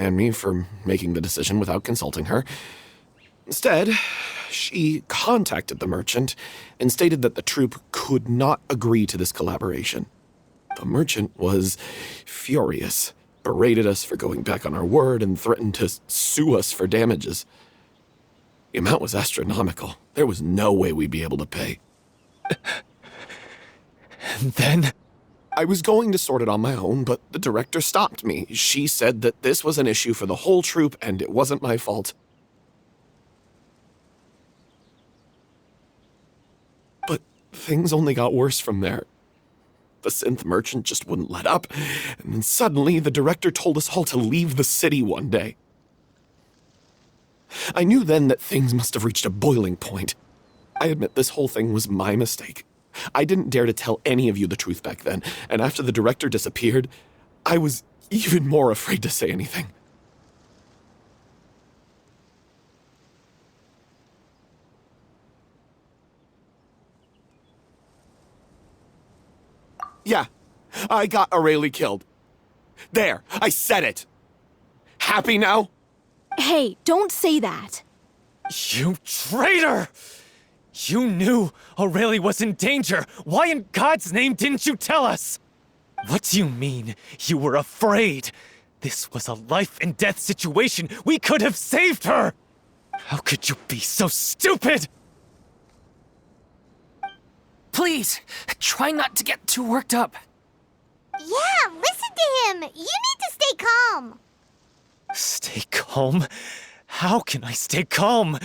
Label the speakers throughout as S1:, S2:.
S1: and me for making the decision without consulting her. Instead, she contacted the merchant and stated that the troupe could not agree to this collaboration. The merchant was furious, berated us for going back on our word, and threatened to sue us for damages. The amount was astronomical. There was no way we'd be able to pay.
S2: And then?
S1: I was going to sort it on my own, but the director stopped me. She said that this was an issue for the whole troupe and it wasn't my fault. But things only got worse from there. The synth merchant just wouldn't let up, and then suddenly the director told us all to leave the city one day. I knew then that things must have reached a boiling point. I admit this whole thing was my mistake. I didn't dare to tell any of you the truth back then, and after the director disappeared, I was even more afraid to say anything. Yeah, I got Aurelie killed. There, I said it. Happy now?
S3: Hey, don't say that.
S2: You traitor! You knew Aurelie was in danger. Why in God's name didn't you tell us? What do you mean, you were afraid? This was a life and death situation. We could have saved her! How could you be so stupid?
S4: Please, try not to get too worked up.
S5: Yeah, listen to him. You need to stay calm.
S2: Stay calm? How can I stay calm?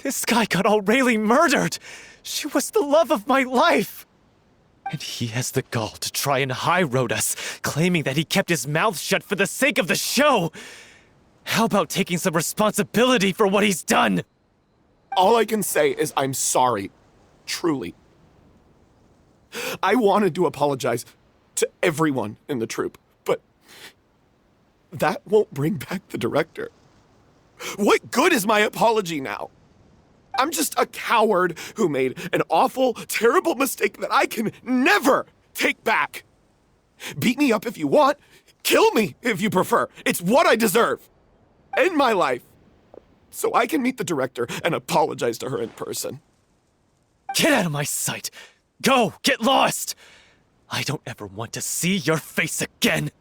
S2: This guy got Aurelie murdered! She was the love of my life! And he has the gall to try and high-road us, claiming that he kept his mouth shut for the sake of the show! How about taking some responsibility for what he's done?
S1: All I can say is I'm sorry. Truly. I wanted to apologize to everyone in the troupe, but that won't bring back the director. What good is my apology now? I'm just a coward who made an awful, terrible mistake that I can never take back. Beat me up if you want. Kill me if you prefer. It's what I deserve. End my life. So I can meet the director and apologize to her in person.
S2: Get out of my sight! Go! Get lost! I don't ever want to see your face again!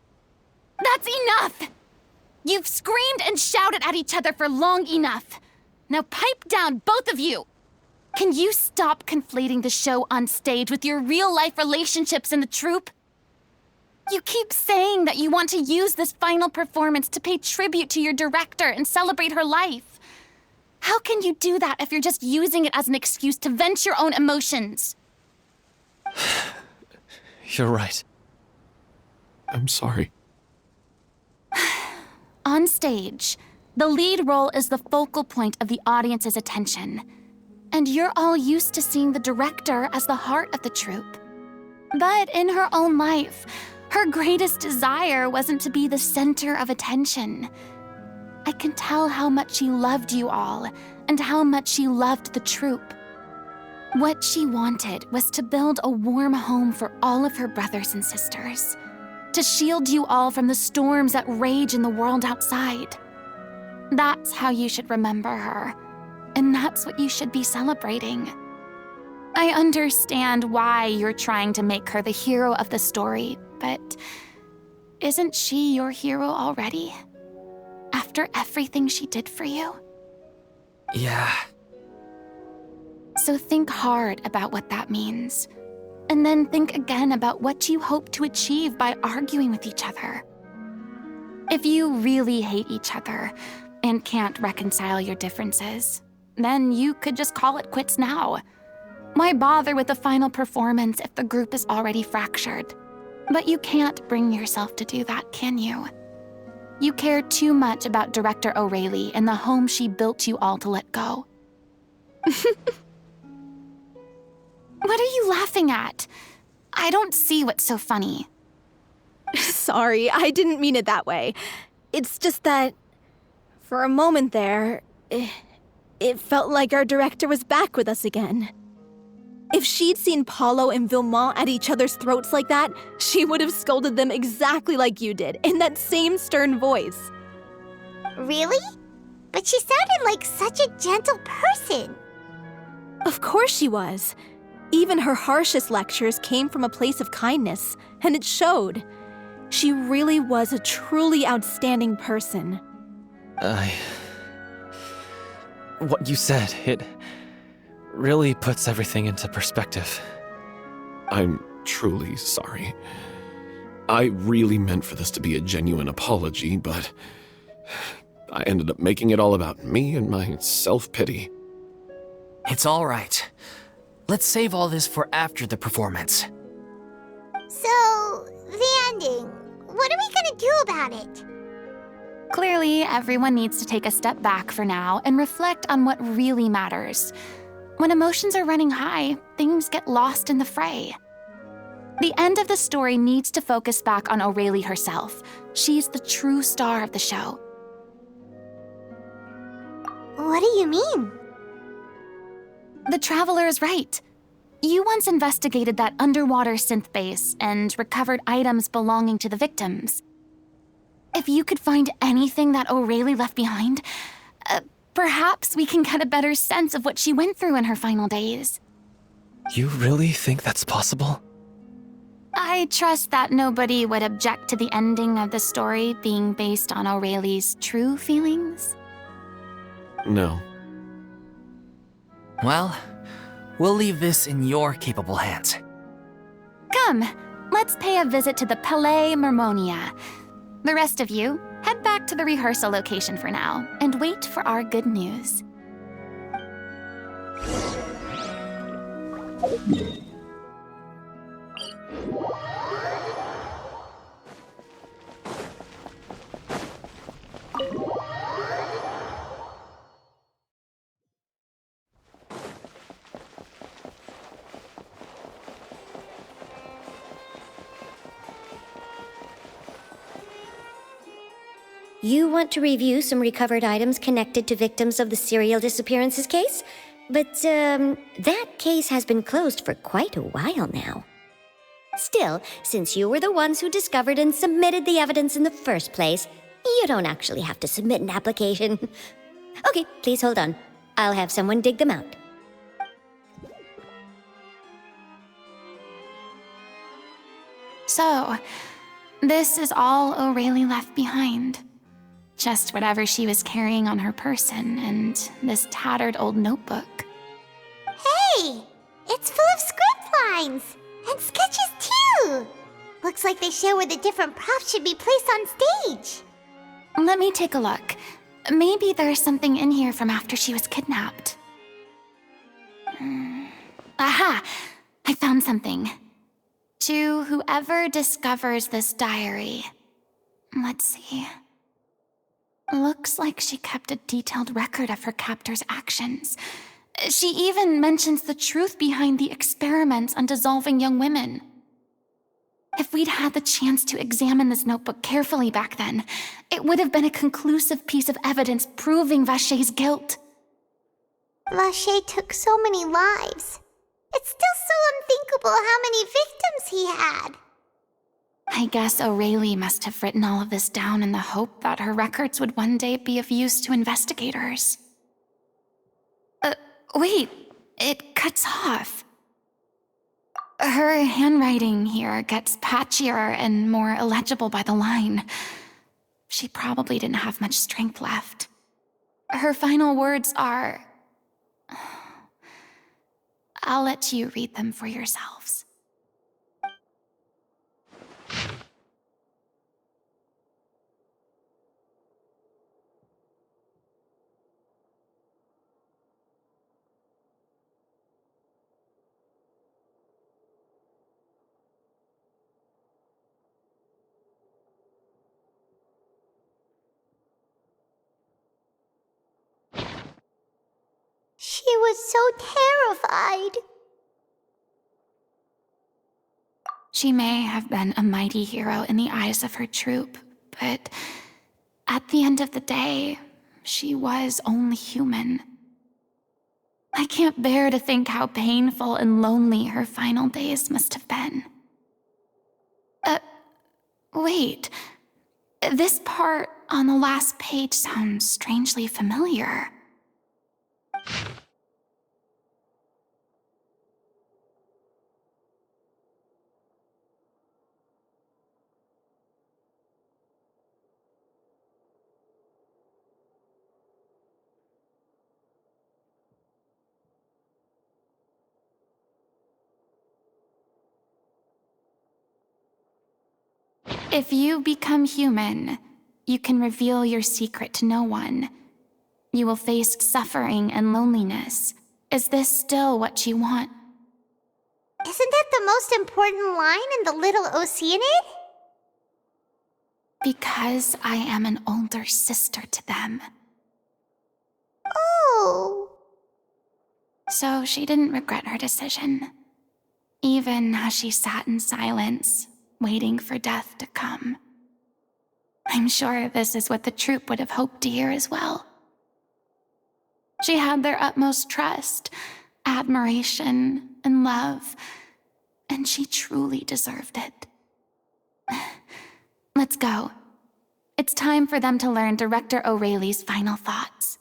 S6: That's enough! You've screamed and shouted at each other for long enough. Now pipe down, both of you! Can you stop conflating the show on stage with your real-life relationships in the troupe? You keep saying that you want to use this final performance to pay tribute to your director and celebrate her life. How can you do that if you're just using it as an excuse to vent your own emotions?
S2: You're right.
S1: I'm sorry.
S6: On stage, the lead role is the focal point of the audience's attention. And you're all used to seeing the director as the heart of the troupe. But in her own life, her greatest desire wasn't to be the center of attention. I can tell how much she loved you all, and how much she loved the troupe. What she wanted was to build a warm home for all of her brothers and sisters, to shield you all from the storms that rage in the world outside. That's how you should remember her, and that's what you should be celebrating. I understand why you're trying to make her the hero of the story, but isn't she your hero already? After everything she did for you?
S4: Yeah.
S6: So think hard about what that means. And then think again about what you hope to achieve by arguing with each other. If you really hate each other and can't reconcile your differences, then you could just call it quits now. Why bother with the final performance if the group is already fractured? But you can't bring yourself to do that, can you? You care too much about Director Aurelie and the home she built you all to let go. What are you laughing at? I don't see what's so funny.
S3: Sorry, I didn't mean it that way. It's just that, for a moment there, it felt like our director was back with us again. If she'd seen Paulo and Vilmont at each other's throats like that, she would have scolded them exactly like you did, in that same stern voice.
S5: Really? But she sounded like such a gentle person.
S3: Of course she was. Even her harshest lectures came from a place of kindness, and it showed. She really was a truly outstanding person.
S2: What you said, it really puts everything into perspective.
S1: I'm truly sorry. I really meant for this to be a genuine apology, but I ended up making it all about me and my self-pity.
S4: It's all right. Let's save all this for after the performance.
S5: So, the ending. What are we gonna do about it?
S6: Clearly, everyone needs to take a step back for now and reflect on what really matters. When emotions are running high, things get lost in the fray. The end of the story needs to focus back on O'Reilly herself. She's the true star of the show.
S5: What do you mean?
S6: The Traveler is right. You once investigated that underwater synth base and recovered items belonging to the victims. If you could find anything that O'Reilly left behind, perhaps we can get a better sense of what she went through in her final days.
S2: You really think that's possible?
S6: I trust that nobody would object to the ending of the story being based on O'Reilly's true feelings.
S1: No.
S4: Well, we'll leave this in your capable hands.
S6: Come, let's pay a visit to the Palais Mermonia. The rest of you, head back to the rehearsal location for now and wait for our good news.
S7: You want to review some recovered items connected to victims of the serial disappearances case? But, that case has been closed for quite a while now. Still, since you were the ones who discovered and submitted the evidence in the first place, you don't actually have to submit an application. Okay, please hold on. I'll have someone dig them out.
S6: So, this is all O'Reilly left behind. Just whatever she was carrying on her person and this tattered old notebook.
S5: Hey! It's full of script lines! And sketches too! Looks like they show where the different props should be placed on stage.
S6: Let me take a look. Maybe there's something in here from after she was kidnapped. Aha! I found something. To whoever discovers this diary. Let's see. Looks like she kept a detailed record of her captor's actions. She even mentions the truth behind the experiments on dissolving young women. If we'd had the chance to examine this notebook carefully back then, it would have been a conclusive piece of evidence proving Vacher's guilt.
S5: Vacher took so many lives. It's still so unthinkable how many victims he had.
S6: I guess O'Reilly must have written all of this down in the hope that her records would one day be of use to investigators. Wait, it cuts off. Her handwriting here gets patchier and more illegible by the line. She probably didn't have much strength left. Her final words are... I'll let you read them for yourselves.
S5: She was so terrified.
S6: She may have been a mighty hero in the eyes of her troop, but at the end of the day, she was only human. I can't bear to think how painful and lonely her final days must have been. Wait. This part on the last page sounds strangely familiar. If you become human, you can reveal your secret to no one. You will face suffering and loneliness. Is this still what you want?
S5: Isn't that the most important line in the Little Oceanid?
S6: Because I am an older sister to them.
S5: Oh.
S6: So she didn't regret her decision, even as she sat in silence, waiting for death to come. I'm sure this is what the troupe would have hoped to hear as well. She had their utmost trust, admiration, and love, and she truly deserved it. Let's go. It's time for them to learn Director O'Reilly's final thoughts.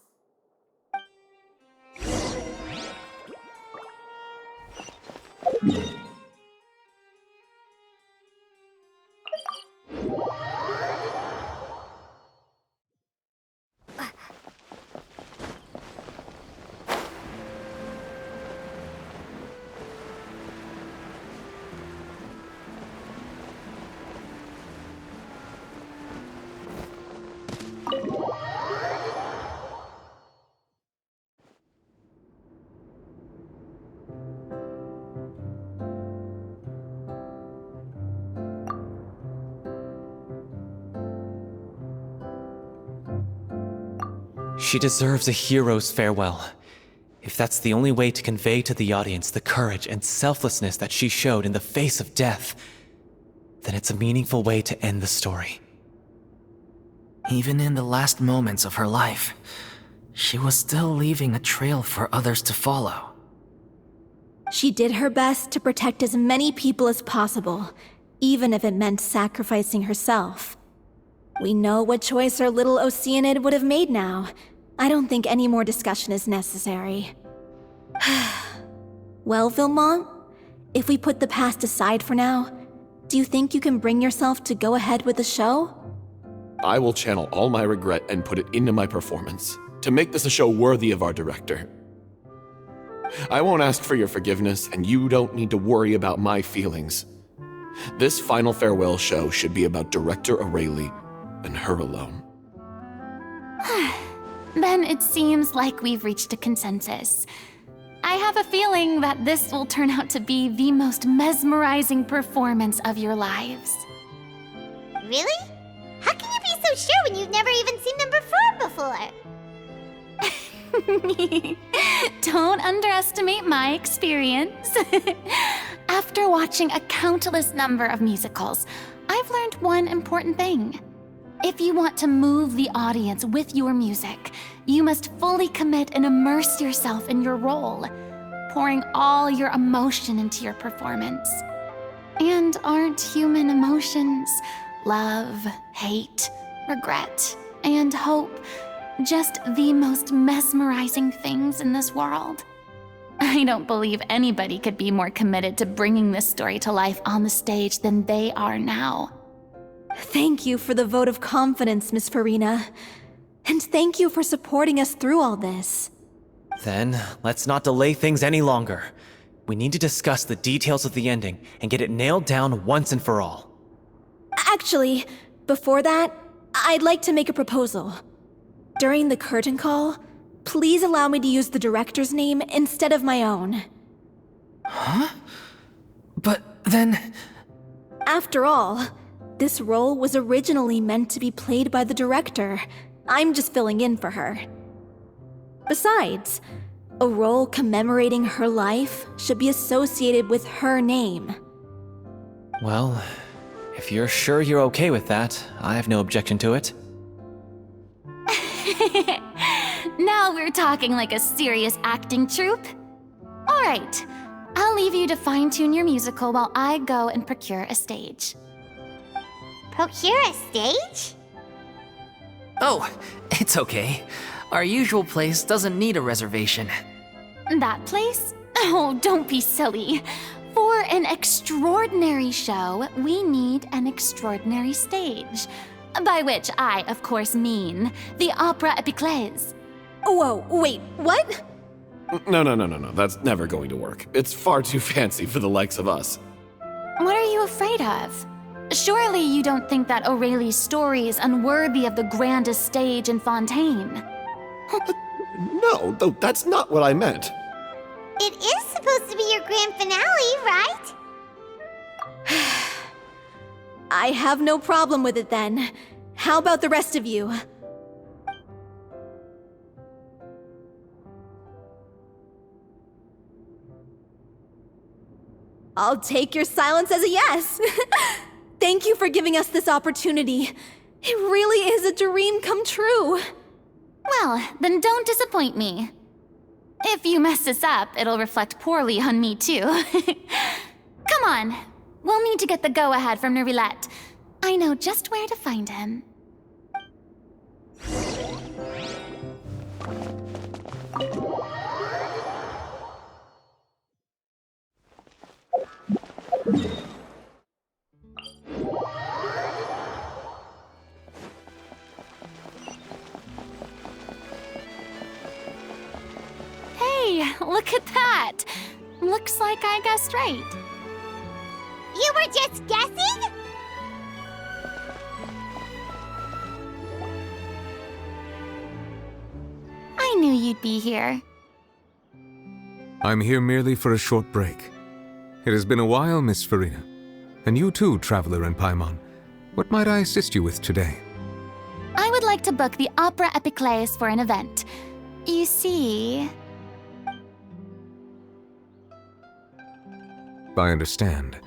S2: She deserves a hero's farewell. If that's the only way to convey to the audience the courage and selflessness that she showed in the face of death, then it's a meaningful way to end the story.
S4: Even in the last moments of her life, she was still leaving a trail for others to follow.
S3: She did her best to protect as many people as possible, even if it meant sacrificing herself. We know what choice our little Oceanid would have made now. I don't think any more discussion is necessary. Well, Vilmont, if we put the past aside for now, do you think you can bring yourself to go ahead with the show?
S1: I will channel all my regret and put it into my performance to make this a show worthy of our director. I won't ask for your forgiveness, and you don't need to worry about my feelings. This final farewell show should be about Director O'Reilly and her alone.
S6: Then it seems like we've reached a consensus. I have a feeling that this will turn out to be the most mesmerizing performance of your lives.
S5: Really? How can you be so sure when you've never even seen them perform before?
S6: Don't underestimate my experience. After watching a countless number of musicals, I've learned one important thing. If you want to move the audience with your music, you must fully commit and immerse yourself in your role, pouring all your emotion into your performance. And aren't human emotions, love, hate, regret, and hope, just the most mesmerizing things in this world? I don't believe anybody could be more committed to bringing this story to life on the stage than they are now.
S3: Thank you for the vote of confidence, Miss Farina. And thank you for supporting us through all this.
S2: Then, let's not delay things any longer. We need to discuss the details of the ending and get it nailed down once and for all.
S3: Actually, before that, I'd like to make a proposal. During the curtain call, please allow me to use the director's name instead of my own.
S4: Huh? But then...
S3: After all, this role was originally meant to be played by the director. I'm just filling in for her. Besides, a role commemorating her life should be associated with her name.
S2: Well, if you're sure you're okay with that, I have no objection to it.
S6: Now we're talking like a serious acting troupe. All right, I'll leave you to fine-tune your musical while I go and procure a stage.
S5: Procure a stage?
S4: Oh, it's okay. Our usual place doesn't need a reservation.
S6: That place? Oh, don't be silly. For an extraordinary show, we need an extraordinary stage. By which I, of course, mean the Opera Epiclese.
S3: Whoa, wait, what?
S1: No. That's never going to work. It's far too fancy for the likes of us.
S6: What are you afraid of? Surely you don't think that Aurelie's story is unworthy of the grandest stage in Fontaine.
S1: No, that's not what I meant.
S5: It is supposed to be your grand finale, right?
S3: I have no problem with it then. How about the rest of you? I'll take your silence as a yes. Thank you for giving us this opportunity. It really is a dream come true.
S6: Well, then don't disappoint me. If you mess this up, it'll reflect poorly on me too. Come on, we'll need to get the go-ahead from Nerilette. I know just where to find him. Hey, look at that! Looks like I guessed right.
S5: You were just guessing?
S6: I knew you'd be here.
S8: I'm here merely for a short break. It has been a while, Miss Farina. And you too, Traveler in Paimon. What might I assist you with today?
S6: I would like to book the Opera Epiclese for an event. You see...
S8: I understand.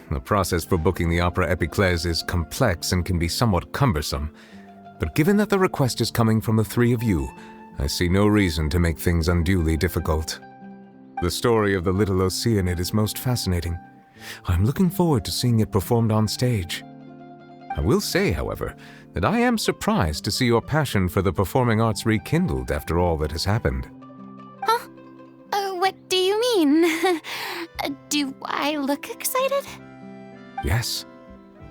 S8: The process for booking the Opera Epiclese is complex and can be somewhat cumbersome. But given that the request is coming from the three of you, I see no reason to make things unduly difficult. The story of the little Oceanid is most fascinating. I'm looking forward to seeing it performed on stage. I will say, however, that I am surprised to see your passion for the performing arts rekindled after all that has happened.
S6: Huh? What do you mean? Do I look excited?
S8: Yes,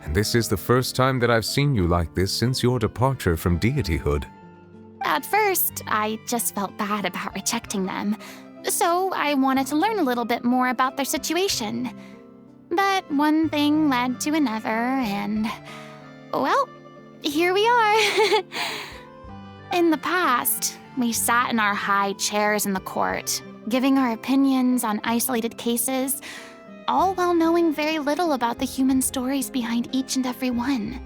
S8: and this is the first time that I've seen you like this since your departure from deityhood.
S6: At first, I just felt bad about rejecting them, so I wanted to learn a little bit more about their situation. But one thing led to another, and... well, here we are. In the past, we sat in our high chairs in the court, giving our opinions on isolated cases, all while knowing very little about the human stories behind each and every one.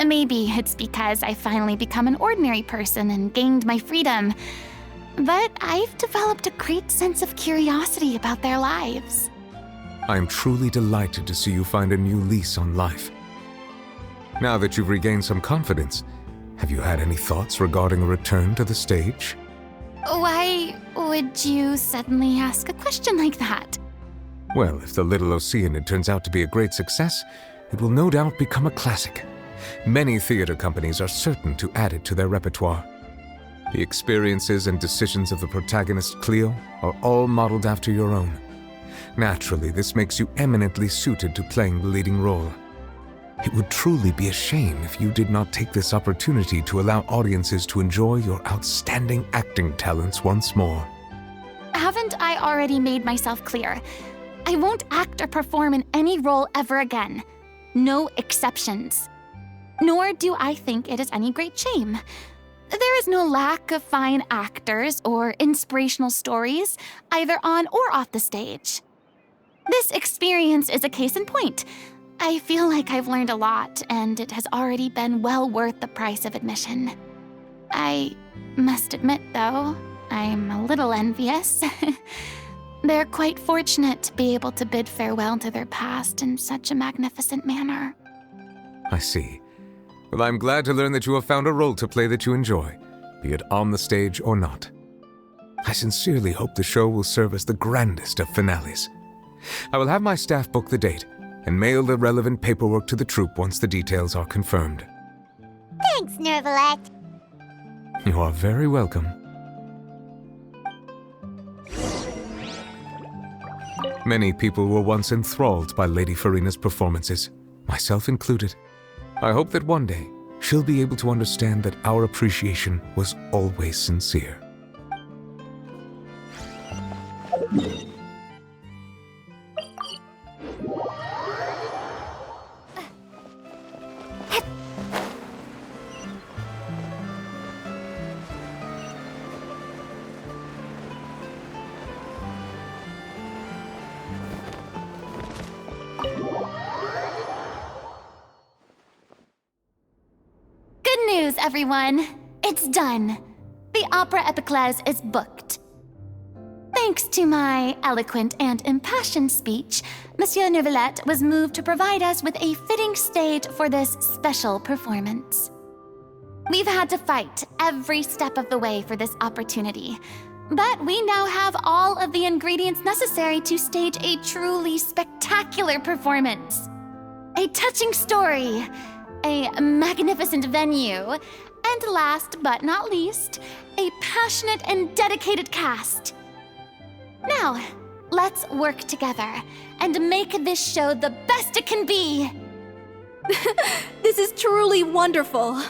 S6: Maybe it's because I finally become an ordinary person and gained my freedom, but I've developed a great sense of curiosity about their lives.
S8: I am truly delighted to see you find a new lease on life. Now that you've regained some confidence, have you had any thoughts regarding a return to the stage?
S6: Why would you suddenly ask a question like that?
S8: Well, if the Little Oceanid turns out to be a great success, it will no doubt become a classic. Many theater companies are certain to add it to their repertoire. The experiences and decisions of the protagonist Cleo are all modeled after your own. Naturally, this makes you eminently suited to playing the leading role. It would truly be a shame if you did not take this opportunity to allow audiences to enjoy your outstanding acting talents once more.
S6: Haven't I already made myself clear? I won't act or perform in any role ever again. No exceptions. Nor do I think it is any great shame. There is no lack of fine actors or inspirational stories, either on or off the stage. This experience is a case in point. I feel like I've learned a lot, and it has already been well worth the price of admission. I must admit, though, I'm a little envious. They're quite fortunate to be able to bid farewell to their past in such a magnificent manner.
S8: I see. Well, I'm glad to learn that you have found a role to play that you enjoy, be it on the stage or not. I sincerely hope the show will serve as the grandest of finales. I will have my staff book the date and mail the relevant paperwork to the troupe once the details are confirmed.
S5: Thanks, Nervalette.
S8: You are very welcome. Many people were once enthralled by Lady Farina's performances, myself included. I hope that one day she'll be able to understand that our appreciation was always sincere.
S6: Good news, everyone. It's done. The Opera Epiclese is booked. Thanks to my eloquent and impassioned speech, Monsieur Neuvillette was moved to provide us with a fitting stage for this special performance. We've had to fight every step of the way for this opportunity, but we now have all of the ingredients necessary to stage a truly spectacular performance. A touching story, a magnificent venue, and last but not least, a passionate and dedicated cast. Now, let's work together and make this show the best it can be.
S3: This is truly wonderful.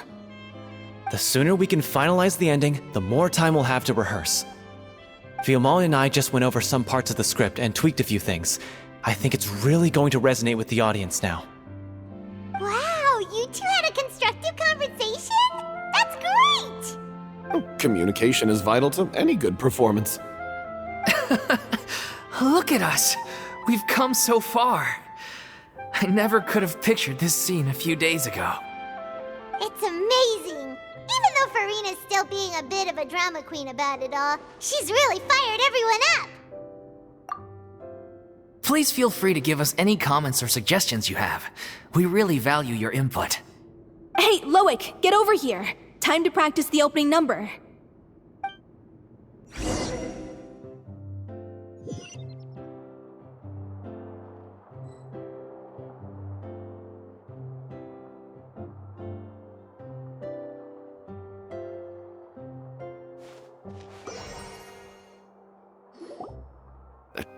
S2: The sooner we can finalize the ending, the more time we'll have to rehearse. Fiamma and I just went over some parts of the script and tweaked a few things. I think it's really going to resonate with the audience now.
S5: Wow, you two had a constructive conversation? That's great!
S1: Communication is vital to any good performance.
S4: Look at us! We've come so far. I never could have pictured this scene a few days ago.
S5: It's amazing! Even though Farina's still being a bit of a drama queen about it all, she's really fired everyone up!
S4: Please feel free to give us any comments or suggestions you have. We really value your input.
S3: Hey, Loic, get over here. Time to practice the opening number.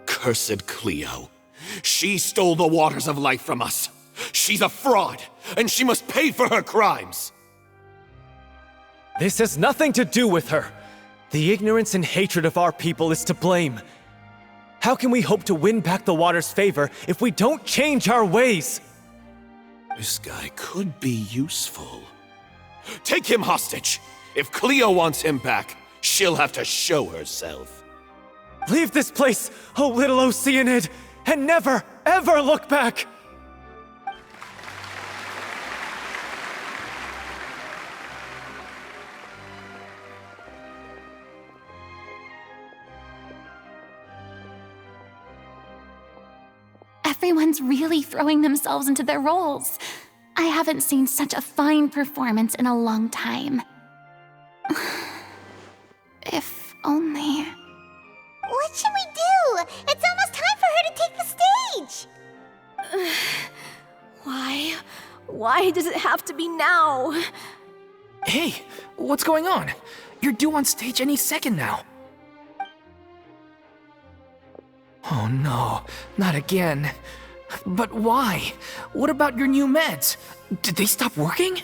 S1: Cursed Cleo. She stole the waters of life from us. She's a fraud, and she must pay for her crimes.
S2: This has nothing to do with her. The ignorance and hatred of our people is to blame. How can we hope to win back the water's favor if we don't change our ways?
S1: This guy could be useful. Take him hostage. If Cleo wants him back, she'll have to show herself.
S2: Leave this place, O little Oceanid, and never, ever look back!
S6: Everyone's really throwing themselves into their roles. I haven't seen such a fine performance in a long time. If only...
S5: What should we do? It's almost time for her to take the stage!
S3: Why? Why does it have to be now?
S4: Hey, what's going on? You're due on stage any second now. Oh no, not again. But why? What about your new meds? Did they stop working?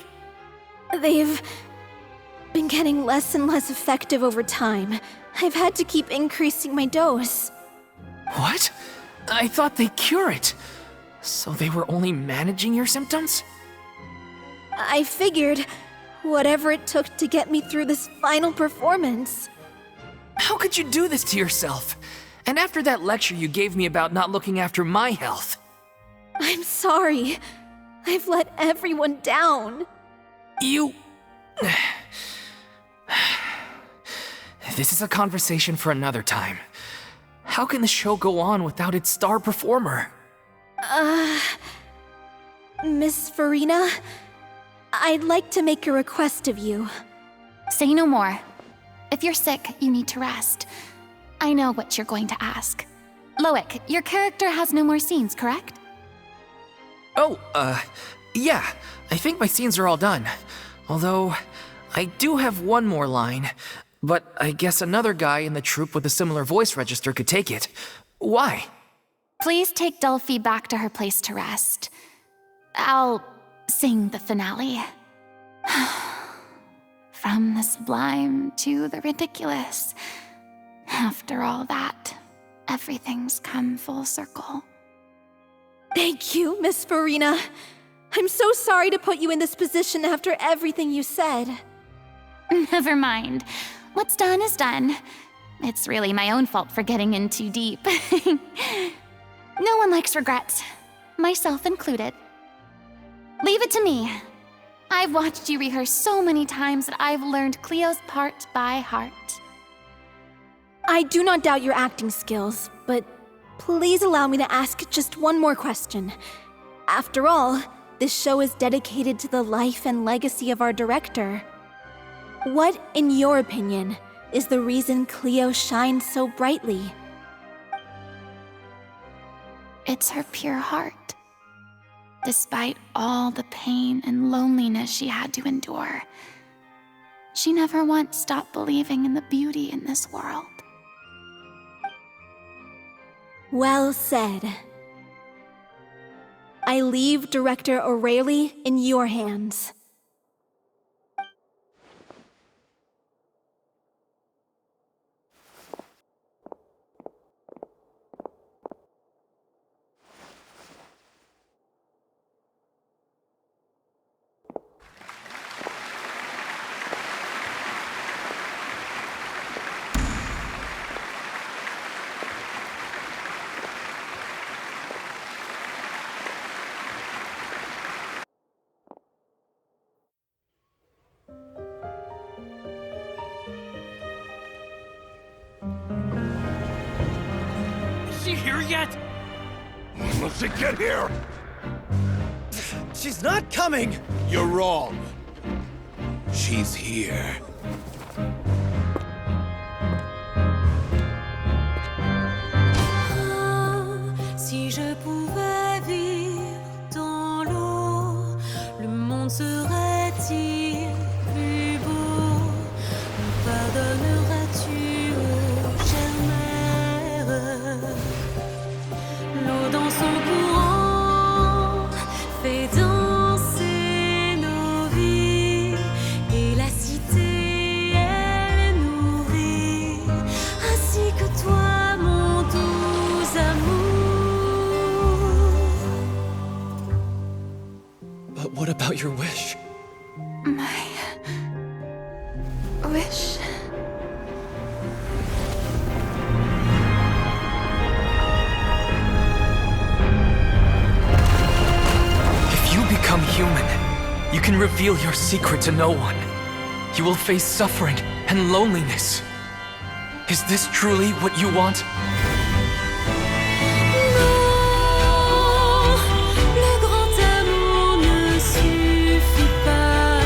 S3: They've been getting less and less effective over time. I've had to keep increasing my dose.
S4: What? I thought they cure it. So they were only managing your symptoms?
S3: I figured whatever it took to get me through this final performance.
S4: How could you do this to yourself? And after that lecture you gave me about not looking after my health.
S3: I'm sorry. I've let everyone down.
S4: You... This is a conversation for another time. How can the show go on without its star performer?
S3: Miss Farina, I'd like to make a request of you.
S6: Say no more. If you're sick, you need to rest. I know what you're going to ask. Loic, your character has no more scenes, correct?
S4: Oh, yeah. I think my scenes are all done. Although, I do have one more line, but I guess another guy in the troupe with a similar voice register could take it. Why?
S6: Please take Delphi back to her place to rest. I'll sing the finale. From the sublime to the ridiculous. After all that, everything's come full circle.
S3: Thank you, Miss Farina. I'm so sorry to put you in this position after everything you said.
S6: Never mind. What's done is done. It's really my own fault for getting in too deep. No one likes regrets, myself included. Leave it to me. I've watched you rehearse so many times that I've learned Cleo's part by heart.
S3: I do not doubt your acting skills, but please allow me to ask just one more question. After all, this show is dedicated to the life and legacy of our director. What, in your opinion, is the reason Cleo shines so brightly?
S6: It's her pure heart. Despite all the pain and loneliness she had to endure, she never once stopped believing in the beauty in this world.
S3: Well said. I leave Director O'Reilly in your hands.
S2: Is she here yet?
S1: Will she get here?
S2: She's not coming!
S1: You're wrong. She's here.
S9: Si je pouvais vivre dans l'eau, le monde serait-il plus beau? Me pardonneras-tu, ô chère mère? L'eau dans son courant fait danser nos vies, et la cité elle est nourrie, ainsi que toi, mon doux amour.
S2: But what about your wish?
S6: My wish.
S4: If you become human, you can reveal your secret to no one. You will face suffering and loneliness. Is this truly what you want?
S9: Le grand amour ne suffit pas,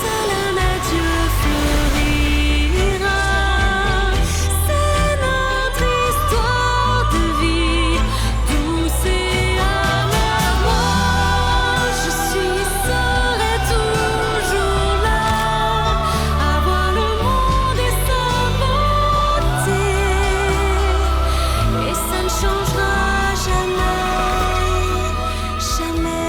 S9: seul un adieu fleurira. C'est notre histoire de vie, douce et amère. Moi, je suis, serai toujours là, à voir le monde et sa beauté, et ça ne changera jamais, jamais.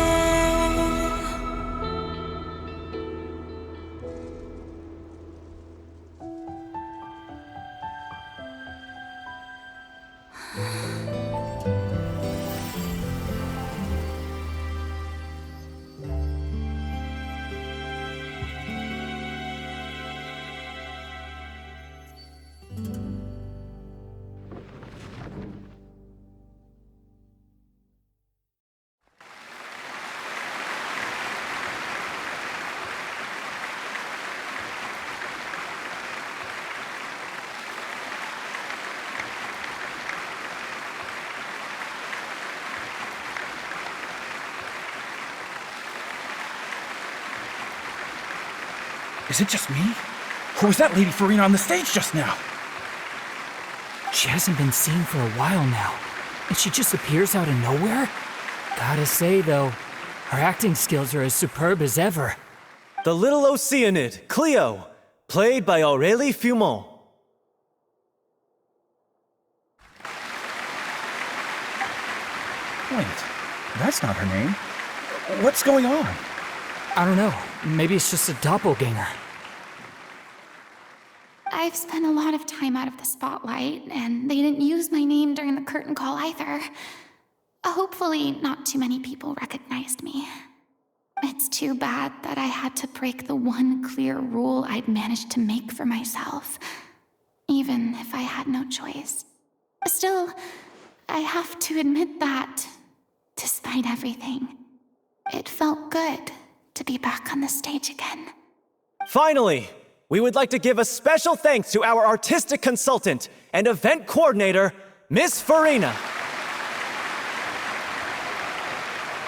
S10: Is it just me? Or was that Lady Farina on the stage just now?
S11: She hasn't been seen for a while now, and she just appears out of nowhere? Gotta say, though, her acting skills are as superb as ever.
S2: the little Oceanid, Cleo, played by Aurélie Fumont.
S10: Wait, that's not her name. What's going on?
S11: I don't know. Maybe it's just a doppelganger.
S6: I've spent a lot of time out of the spotlight, and they didn't use my name during the curtain call either. Hopefully, not too many people recognized me. It's too bad that I had to break the one clear rule I'd managed to make for myself, even if I had no choice. Still, I have to admit that, despite everything, it felt good to be back on the stage again.
S2: Finally, we would like to give a special thanks to our artistic consultant and event coordinator, Miss Farina.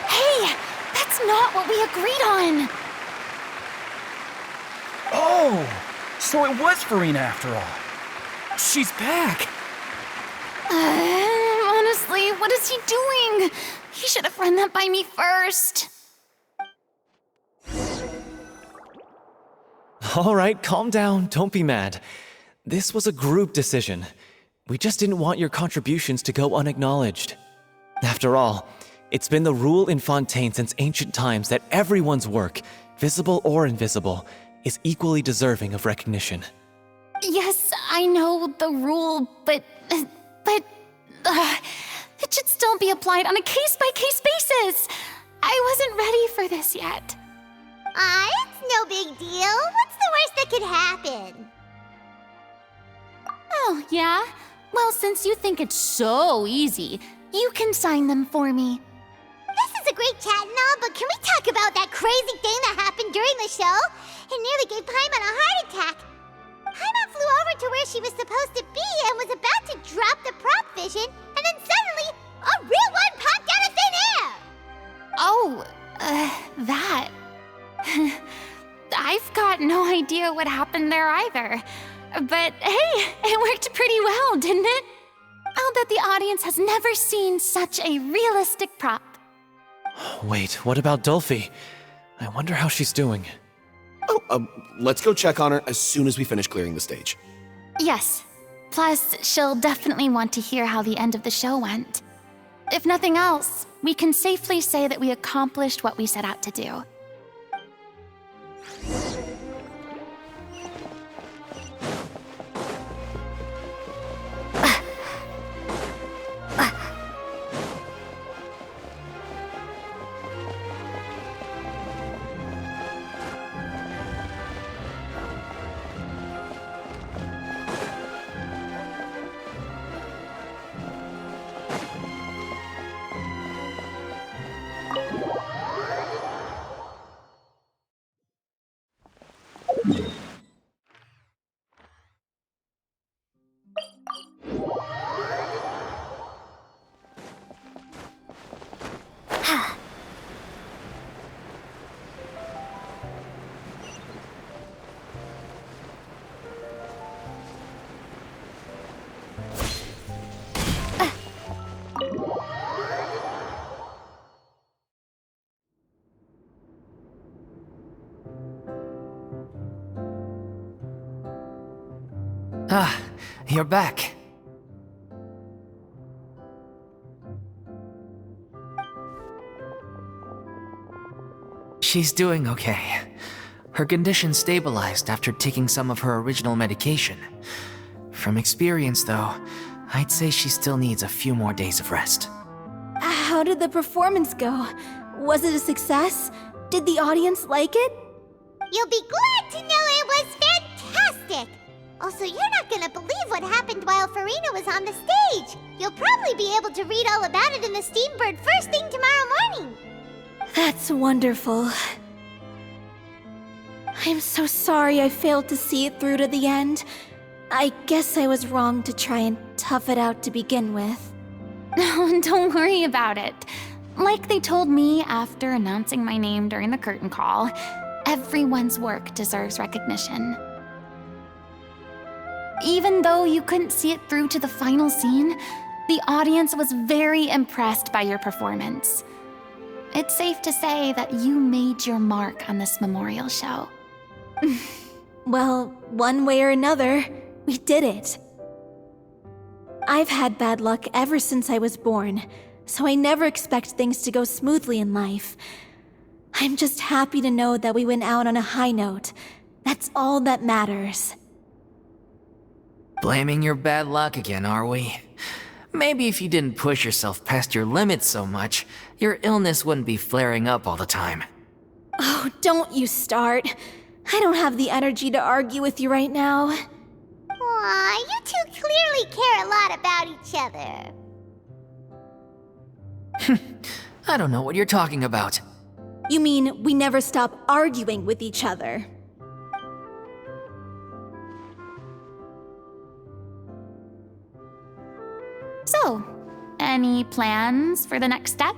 S6: Hey, that's not what we agreed on!
S10: Oh, so it was Farina after all.
S11: She's back!
S6: Honestly, what is he doing? He should have run that by me first.
S2: All right, calm down, don't be mad. This was a group decision. We just didn't want your contributions to go unacknowledged. After all, it's been the rule in Fontaine since ancient times that everyone's work, visible or invisible, is equally deserving of recognition.
S6: Yes, I know the rule, but it should still be applied on a case-by-case basis. I wasn't ready for this yet.
S5: It's no big deal. What's the worst that could happen?
S6: Oh, yeah? Well, since you think it's so easy, you can sign them for me.
S5: This is a great chat and all, but can we talk about that crazy thing that happened during the show? It nearly gave Paimon a heart attack. Paimon flew over to where she was supposed to be and was about to drop the prop vision, and then suddenly, a real one popped out of thin air!
S6: Oh, that. I've got no idea what happened there either. But hey, it worked pretty well, didn't it? I'll bet the audience has never seen such a realistic prop.
S2: Wait, what about Dolphy? I wonder how she's doing.
S1: Oh, let's go check on her as soon as we finish clearing the stage.
S6: Yes. Plus, she'll definitely want to hear how the end of the show went. If nothing else, we can safely say that we accomplished what we set out to do.
S4: Ah, you're back. She's doing okay. Her condition stabilized after taking some of her original medication. From experience, though, I'd say she still needs a few more days of rest.
S3: How did the performance go? Was it a success? Did the audience like it?
S5: You'll be glad to know it was fantastic! Also, you're not gonna believe what happened while Farina was on the stage. You'll probably be able to read all about it in the Steambird first thing tomorrow morning.
S3: That's wonderful. I'm so sorry I failed to see it through to the end. I guess I was wrong to try and tough it out to begin with.
S6: No, don't worry about it. Like they told me after announcing my name during the curtain call, everyone's work deserves recognition. Even though you couldn't see it through to the final scene, the audience was very impressed by your performance. it's safe to say that you made your mark on this memorial show.
S3: Well, one way or another, we did it. I've had bad luck ever since I was born, so I never expect things to go smoothly in life. I'm just happy to know that we went out on a high note. That's all that matters.
S4: Blaming your bad luck again, are we? Maybe if you didn't push yourself past your limits so much, your illness wouldn't be flaring up all the time.
S3: Oh, don't you start. I don't have the energy to argue with you right now.
S5: Aw, you two clearly care a lot about each other.
S4: I don't know what you're talking about.
S3: You mean we never stop arguing with each other?
S6: So, any plans for the next step?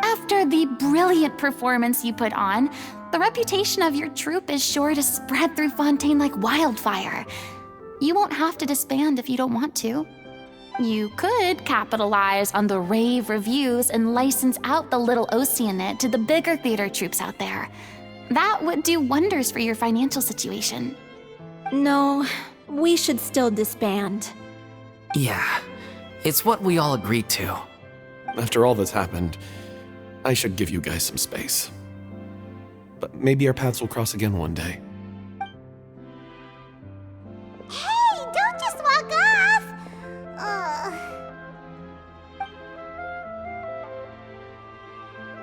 S6: After the brilliant performance you put on, the reputation of your troupe is sure to spread through Fontaine like wildfire. You won't have to disband if you don't want to. You could capitalize on the rave reviews and license out the Little Oceanid to the bigger theater troupes out there. That would do wonders for your financial situation.
S3: No, we should still disband.
S4: Yeah, it's what we all agreed to.
S1: After all that's happened, I should give you guys some space. But maybe our paths will cross again one day.
S5: Hey, don't just walk off! Ugh.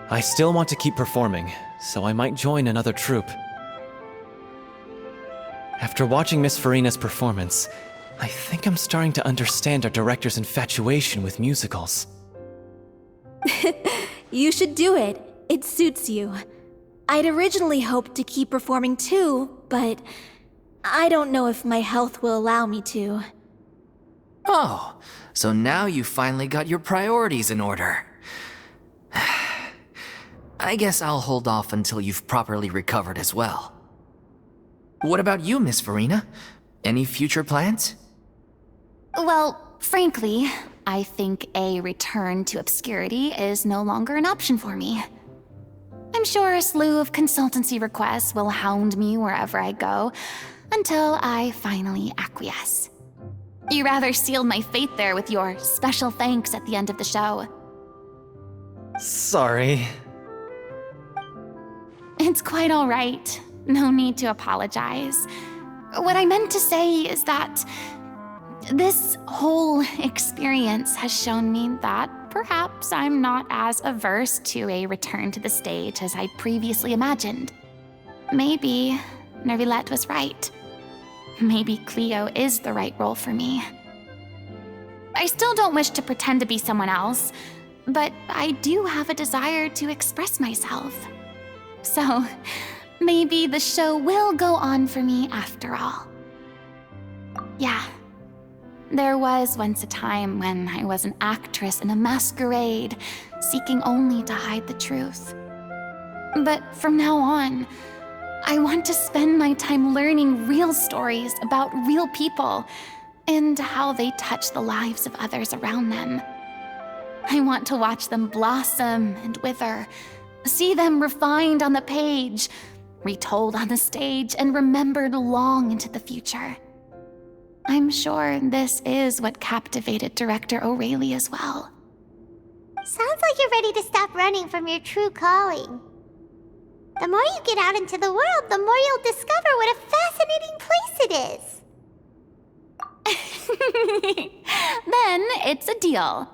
S2: I still want to keep performing, so I might join another troupe. After watching Miss Farina's performance, I think I'm starting to understand our director's infatuation with musicals.
S3: You should do it. It suits you. I'd originally hoped to keep performing too, but I don't know if my health will allow me to.
S4: Oh, so now you finally got your priorities in order. I guess I'll hold off until you've properly recovered as well. What about you, Miss Farina? Any future plans?
S6: Well, frankly, I think a return to obscurity is no longer an option for me. I'm sure a slew of consultancy requests will hound me wherever I go, until I finally acquiesce. You rather sealed my fate there with your special thanks at the end of the show.
S2: Sorry.
S6: It's quite all right. No need to apologize. What I meant to say is that this whole experience has shown me that perhaps I'm not as averse to a return to the stage as I previously imagined. Maybe Nervilette was right. Maybe Cleo is the right role for me. I still don't wish to pretend to be someone else, but I do have a desire to express myself. So, maybe the show will go on for me after all. Yeah. There was once a time when I was an actress in a masquerade, seeking only to hide the truth. But from now on, I want to spend my time learning real stories about real people and how they touch the lives of others around them. I want to watch them blossom and wither, see them refined on the page, retold on the stage, and remembered long into the future. I'm sure this is what captivated director O'Reilly as well.
S5: Sounds like you're ready to stop running from your true calling. The more you get out into the world, the more you'll discover what a fascinating place it is.
S6: Then it's a deal.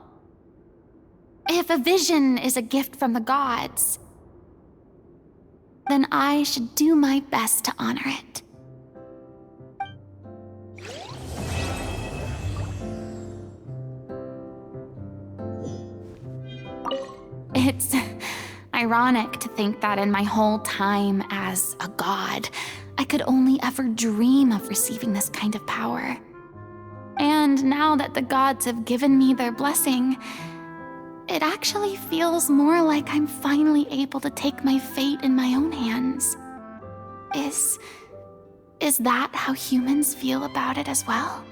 S6: If a vision is a gift from the gods, then I should do my best to honor it. It's ironic to think that in my whole time as a god, I could only ever dream of receiving this kind of power. And now that the gods have given me their blessing, it actually feels more like I'm finally able to take my fate in my own hands. Is that how humans feel about it as well?